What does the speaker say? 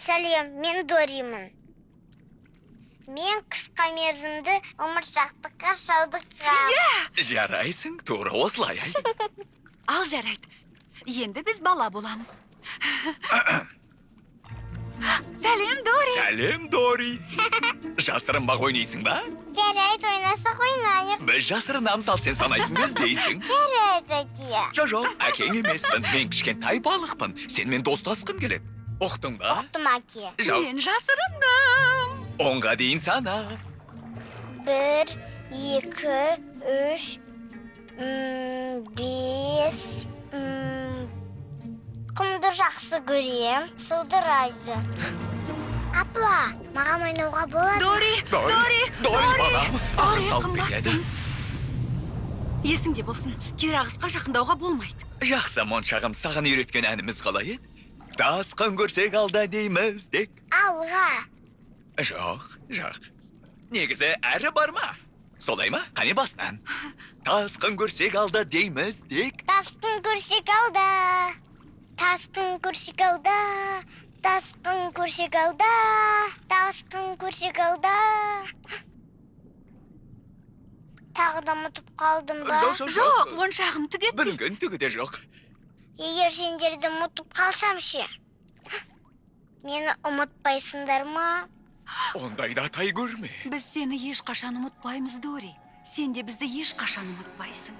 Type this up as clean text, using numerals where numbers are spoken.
Сәлем, мен Доримін. Мен қысқа мерзімді ұмыршақтыққа шалдыққам. Жарайсың, тура осылай. Ал жарайды. Енді біз бала боламыз. Сәлем, Дори. Сәлем, Дори. Жасырынбақ ойнайсың ба? Жарайды, ойнасақ ойнайық. Біз жасырынамыз, ал сен санайсың іздейсің. Жарайды, әке. Жоқ, әкең емеспін, мен кішкентай балықпын. Сенмен достасқым келеді. Ұқтың ба? Ұқтым, әке. Жоқ, Мен жасырындым. 10-ға дейін сана. 1, 2, 3, 5. Құмды жақсы көрем, сылдырайды. Апа, маған ойнауға болады? Дори. балам. Ағыс алып қымбаттым. келеді. Есіңде болсын, кері ағысқа жақындауға болмайды. Жақсы, моншағым, саған үйреткен әніміз қалай еді? Тасқын көрсек алда дейміз, дек. Алға. Жоқ. Негізі әрі бар ма? Солай ма? Қане басынан. Тасқын көрсек алда дейміз, дек. Тасқын көрсек алда. Тасқын көрсек алда. Тасқын көрсек алда. Тасқын көрсек алда. Тағы да ұмытып қалдым ба? Жоқ, моншағым түгетпей. Бүгін түгі де жоқ. Егер сендерді ұмытып қалсам ше? Мені ұмытпайсыңдар ма? Ондайда тай көрме. Біз сені ешқашан ұмытпаймыз, Дори. Сен де бізді ешқашан ұмытпайсың.